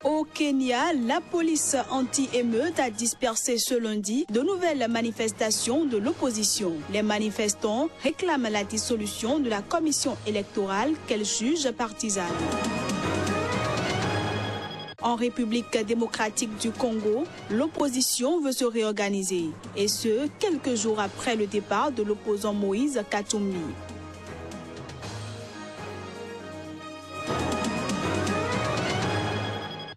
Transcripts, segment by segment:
Au Kenya, la police anti-émeute a dispersé ce lundi de nouvelles manifestations de l'opposition. Les manifestants réclament la dissolution de la commission électorale qu'elle juge partisane. En République démocratique du Congo, l'opposition veut se réorganiser, et ce, quelques jours après le départ de l'opposant Moïse Katumbi.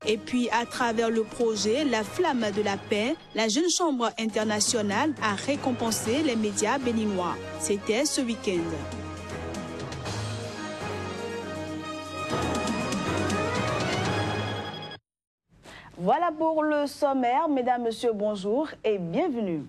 Et puis, à travers le projet La Flamme de la Paix, la Jeune Chambre internationale a récompensé les médias béninois. C'était ce week-end. Voilà pour le sommaire. Mesdames, Messieurs, bonjour et bienvenue.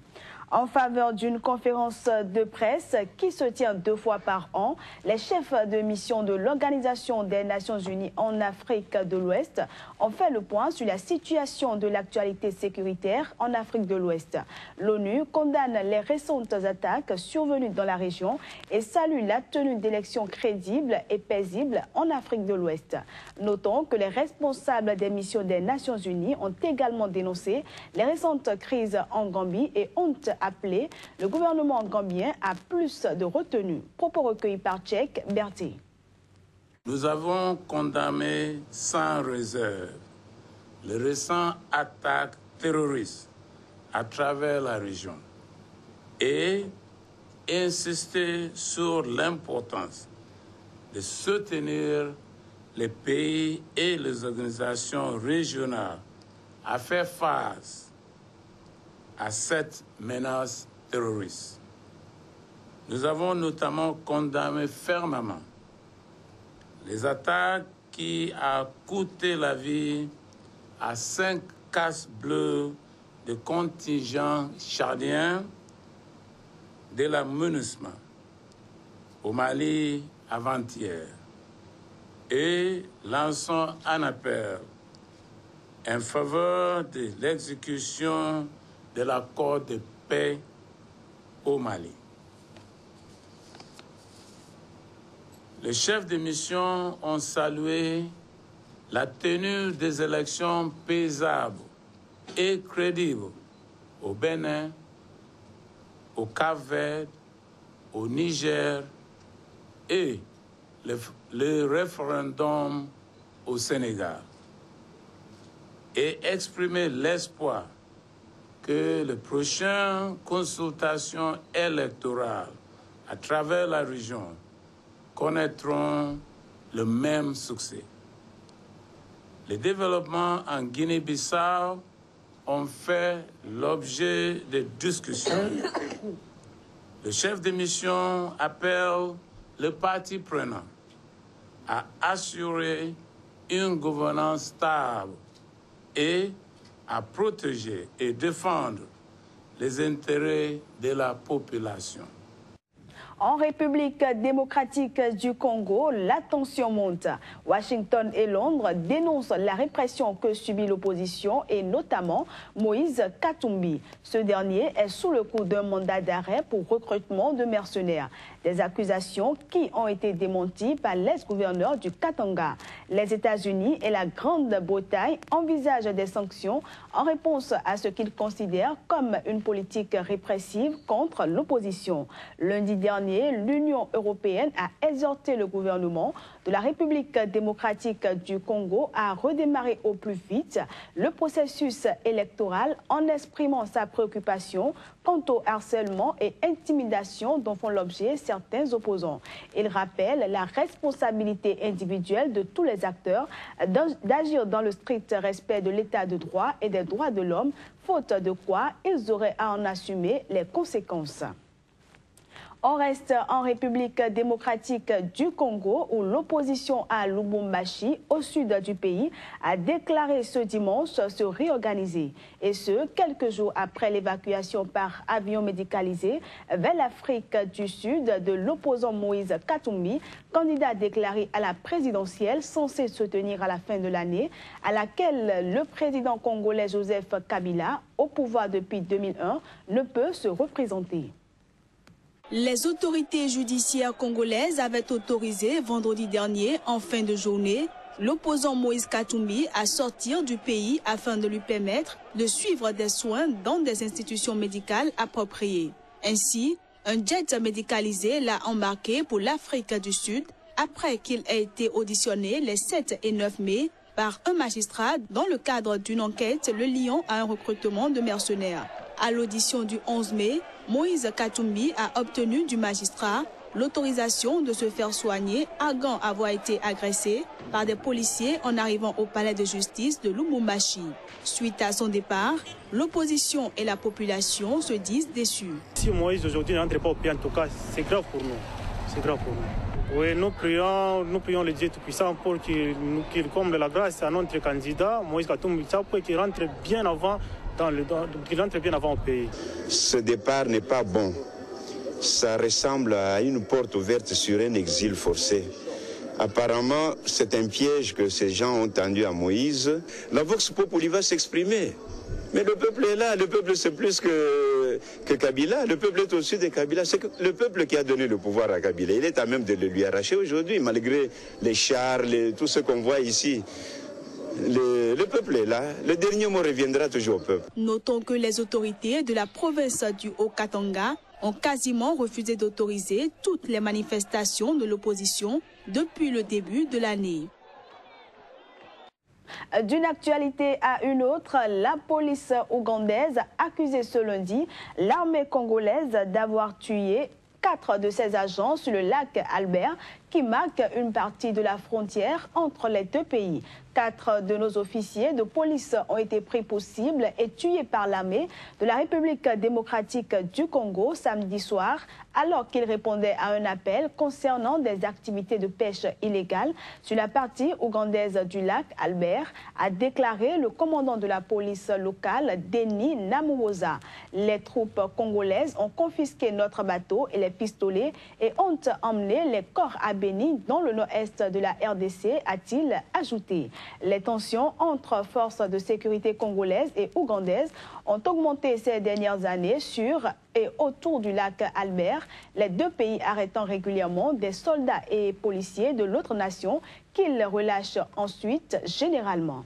En faveur d'une conférence de presse qui se tient 2 fois par an, les chefs de mission de l'Organisation des Nations Unies en Afrique de l'Ouest ont fait le point sur la situation de l'actualité sécuritaire en Afrique de l'Ouest. L'ONU condamne les récentes attaques survenues dans la région et salue la tenue d'élections crédibles et paisibles en Afrique de l'Ouest. Notons que les responsables des missions des Nations Unies ont également dénoncé les récentes crises en Gambie et ont appelé le gouvernement gambien à plus de retenue. Propos recueillis par Tchèque Berthe. Nous avons condamné sans réserve les récentes attaques terroristes à travers la région et insisté sur l'importance de soutenir les pays et les organisations régionales à faire face à cette menace terroriste. Nous avons notamment condamné fermement les attaques qui ont coûté la vie à 5 casques bleus de contingents tchadiens de la MINUSMA au Mali avant-hier et lançons un appel en faveur de l'exécution de l'accord de paix au Mali. Les chefs de mission ont salué la tenue des élections paisables et crédibles au Bénin, au Cap-Vert, au Niger et le référendum au Sénégal et exprimé l'espoir que les prochaines consultations électorales à travers la région connaîtront le même succès. Les développements en Guinée-Bissau ont fait l'objet de discussions. Le chef de mission appelle les parties prenantes à assurer une gouvernance stable et à protéger et défendre les intérêts de la population. En République démocratique du Congo, la tension monte. Washington et Londres dénoncent la répression que subit l'opposition et notamment Moïse Katumbi. Ce dernier est sous le coup d'un mandat d'arrêt pour recrutement de mercenaires. Des accusations qui ont été démenties par l'ex-gouverneur du Katanga. Les États-Unis et la Grande-Bretagne envisagent des sanctions en réponse à ce qu'ils considèrent comme une politique répressive contre l'opposition. Lundi dernier, l'Union européenne a exhorté le gouvernement de la République démocratique du Congo à redémarrer au plus vite le processus électoral en exprimant sa préoccupation quant au harcèlement et intimidation dont font l'objet certains opposants. Il rappelle la responsabilité individuelle de tous les acteurs d'agir dans le strict respect de l'état de droit et des droits de l'homme, faute de quoi ils auraient à en assumer les conséquences. On reste en République démocratique du Congo où l'opposition à Lubumbashi, au sud du pays, a déclaré ce dimanche se réorganiser. Et ce, quelques jours après l'évacuation par avion médicalisé vers l'Afrique du Sud de l'opposant Moïse Katumbi, candidat déclaré à la présidentielle censé se tenir à la fin de l'année, à laquelle le président congolais Joseph Kabila, au pouvoir depuis 2001, ne peut se représenter. Les autorités judiciaires congolaises avaient autorisé vendredi dernier, en fin de journée, l'opposant Moïse Katumbi à sortir du pays afin de lui permettre de suivre des soins dans des institutions médicales appropriées. Ainsi, un jet médicalisé l'a embarqué pour l'Afrique du Sud après qu'il ait été auditionné les 7 et 9 mai par un magistrat dans le cadre d'une enquête le liant à un recrutement de mercenaires. À l'audition du 11 mai, Moïse Katumbi a obtenu du magistrat l'autorisation de se faire soigner, arguant avoir été agressé par des policiers en arrivant au palais de justice de Lubumbashi. Suite à son départ, l'opposition et la population se disent déçus. Si Moïse aujourd'hui n'entre pas au pays, en tout cas, c'est grave pour nous. C'est grave pour nous. Oui, nous prions le Dieu Tout-Puissant pour qu'il comble la grâce à notre candidat, Moïse Katumbi, pour qu'il rentre bien avant au pays. Ce départ n'est pas bon. Ça ressemble à une porte ouverte sur un exil forcé. Apparemment, c'est un piège que ces gens ont tendu à Moïse. La Vox Populi va s'exprimer. Mais le peuple est là. Le peuple, c'est plus que Kabila. Le peuple est au-dessus de Kabila. C'est le peuple qui a donné le pouvoir à Kabila. Il est à même de le lui arracher aujourd'hui, malgré les chars, tout ce qu'on voit ici. Le peuple est là. Le dernier mot reviendra toujours au peuple. Notons que les autorités de la province du Haut-Katanga ont quasiment refusé d'autoriser toutes les manifestations de l'opposition depuis le début de l'année. D'une actualité à une autre, la police ougandaise a accusé ce lundi l'armée congolaise d'avoir tué 4 de ses agents sur le lac Albert, qui marque une partie de la frontière entre les deux pays. 4 de nos officiers de police ont été pris pour cible et tués par l'armée de la République démocratique du Congo samedi soir, alors qu'ils répondaient à un appel concernant des activités de pêche illégale sur la partie ougandaise du lac Albert, a déclaré le commandant de la police locale, Denis Namuhoza. Les troupes congolaises ont confisqué notre bateau et les pistolets et ont emmené les corps à Béni dans le nord-est de la RDC, a-t-il ajouté. Les tensions entre forces de sécurité congolaises et ougandaises ont augmenté ces dernières années sur et autour du lac Albert, les deux pays arrêtant régulièrement des soldats et policiers de l'autre nation qu'ils relâchent ensuite généralement.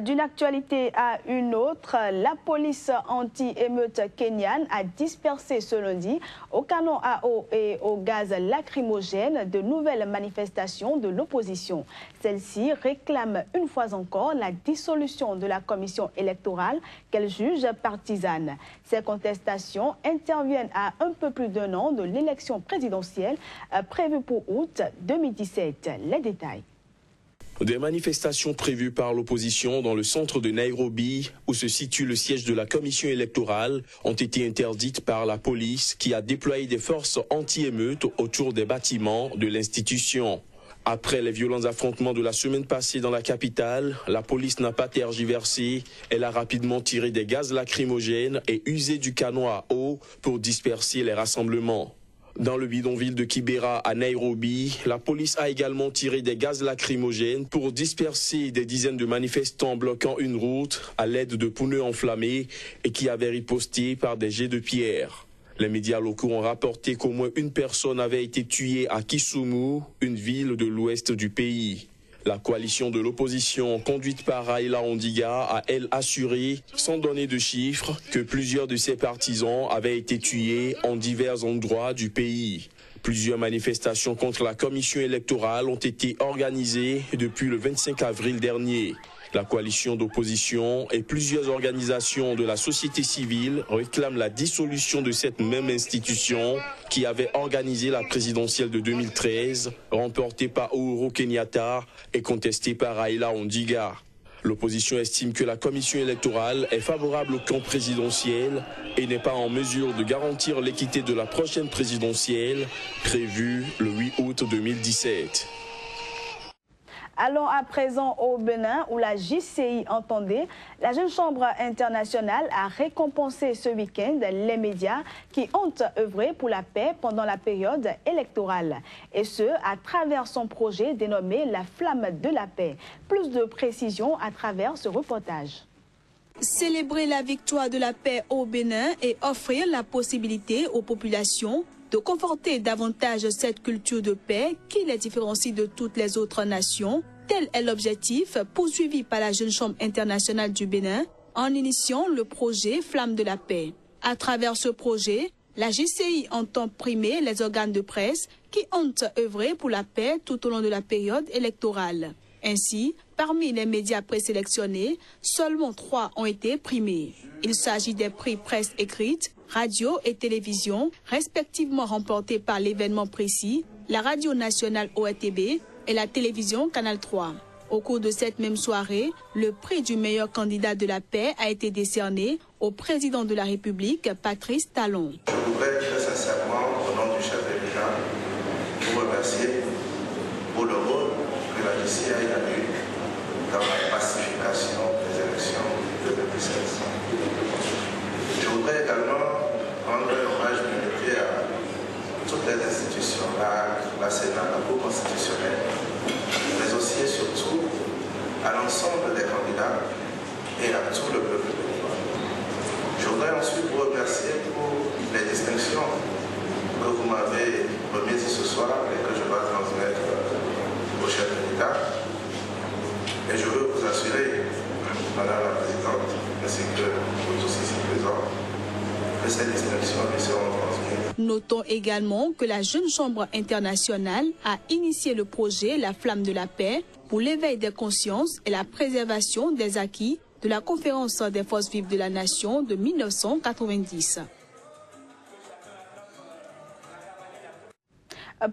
D'une actualité à une autre, la police anti-émeute kenyane a dispersé ce lundi au canon à eau et au gaz lacrymogène de nouvelles manifestations de l'opposition. Celle-ci réclame une fois encore la dissolution de la commission électorale qu'elle juge partisane. Ces contestations interviennent à un peu plus d'un an de l'élection présidentielle prévue pour août 2017. Les détails. Des manifestations prévues par l'opposition dans le centre de Nairobi, où se situe le siège de la commission électorale, ont été interdites par la police qui a déployé des forces anti-émeutes autour des bâtiments de l'institution. Après les violents affrontements de la semaine passée dans la capitale, la police n'a pas tergiversé. Elle a rapidement tiré des gaz lacrymogènes et usé du canon à eau pour disperser les rassemblements. Dans le bidonville de Kibera à Nairobi, la police a également tiré des gaz lacrymogènes pour disperser des dizaines de manifestants bloquant une route à l'aide de pneus enflammés et qui avaient riposté par des jets de pierre. Les médias locaux ont rapporté qu'au moins une personne avait été tuée à Kisumu, une ville de l'ouest du pays. La coalition de l'opposition, conduite par Raila Ondiga, a, elle, assuré, sans donner de chiffres, que plusieurs de ses partisans avaient été tués en divers endroits du pays. Plusieurs manifestations contre la commission électorale ont été organisées depuis le 25 avril dernier. La coalition d'opposition et plusieurs organisations de la société civile réclament la dissolution de cette même institution qui avait organisé la présidentielle de 2013, remportée par Uhuru Kenyatta et contestée par Raila Ondiga. L'opposition estime que la commission électorale est favorable au camp présidentiel et n'est pas en mesure de garantir l'équité de la prochaine présidentielle prévue le 8 août 2017. Allons à présent au Bénin où la JCI entendait. La Jeune Chambre internationale a récompensé ce week-end les médias qui ont œuvré pour la paix pendant la période électorale. Et ce, à travers son projet dénommé La Flamme de la Paix. Plus de précisions à travers ce reportage. Célébrer la victoire de la paix au Bénin et offrir la possibilité aux populations de conforter davantage cette culture de paix qui les différencie de toutes les autres nations. Tel est l'objectif poursuivi par la Jeune Chambre internationale du Bénin en initiant le projet Flamme de la paix. À travers ce projet, la JCI entend primer les organes de presse qui ont œuvré pour la paix tout au long de la période électorale. Ainsi, parmi les médias présélectionnés, seulement 3 ont été primés. Il s'agit des prix presse écrite, radio et télévision, respectivement remportés par l'événement précis, la radio nationale ORTB et la télévision Canal 3. Au cours de cette même soirée, le prix du meilleur candidat de la paix a été décerné au président de la République, Patrice Talon. Je voudrais très sincèrement, au nom du chef de l'État, vous remercier pour le rôle que la JCI a eu dans la pacification des élections de 2016. Je voudrais également rendre un hommage mérité à toutes les institutions, la Sénat, la Cour constitutionnelle, mais aussi et surtout à l'ensemble des candidats et à tout le peuple béninois. Je voudrais ensuite vous remercier pour les distinctions que vous m'avez remises ce soir et que je dois transmettre au chef de l'État. Et je veux vous assurer, Madame la Présidente, ainsi que vous tous ici présents, que ces distinctions lui seront transmises. Notons également que la Jeune Chambre internationale a initié le projet La Flamme de la paix pour l'éveil des consciences et la préservation des acquis de la Conférence des forces vives de la nation de 1990.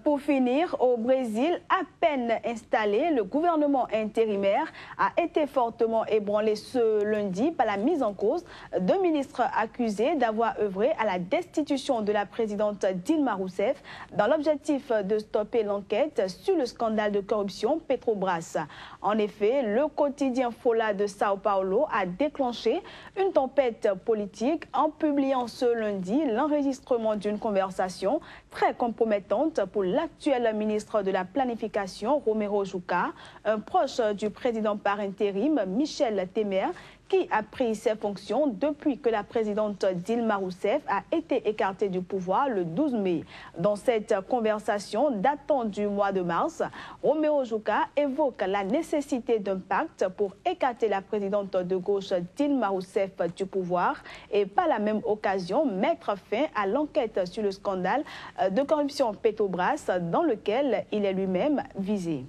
Pour finir, au Brésil, à peine installé, le gouvernement intérimaire a été fortement ébranlé ce lundi par la mise en cause de ministres accusés d'avoir œuvré à la destitution de la présidente Dilma Rousseff dans l'objectif de stopper l'enquête sur le scandale de corruption Petrobras. En effet, le quotidien Folha de Sao Paulo a déclenché une tempête politique en publiant ce lundi l'enregistrement d'une conversation très compromettante pour l'actuel ministre de la Planification, Romero Jucá, un proche du président par intérim, Michel Temer, qui a pris ses fonctions depuis que la présidente Dilma Rousseff a été écartée du pouvoir le 12 mai. Dans cette conversation datant du mois de mars, Romero Jucá évoque la nécessité d'un pacte pour écarter la présidente de gauche Dilma Rousseff du pouvoir et par la même occasion mettre fin à l'enquête sur le scandale de corruption Petrobras dans lequel il est lui-même visé.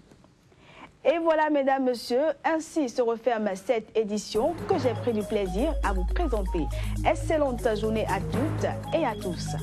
Et voilà, mesdames, messieurs, ainsi se referme cette édition que j'ai pris du plaisir à vous présenter. Excellente journée à toutes et à tous.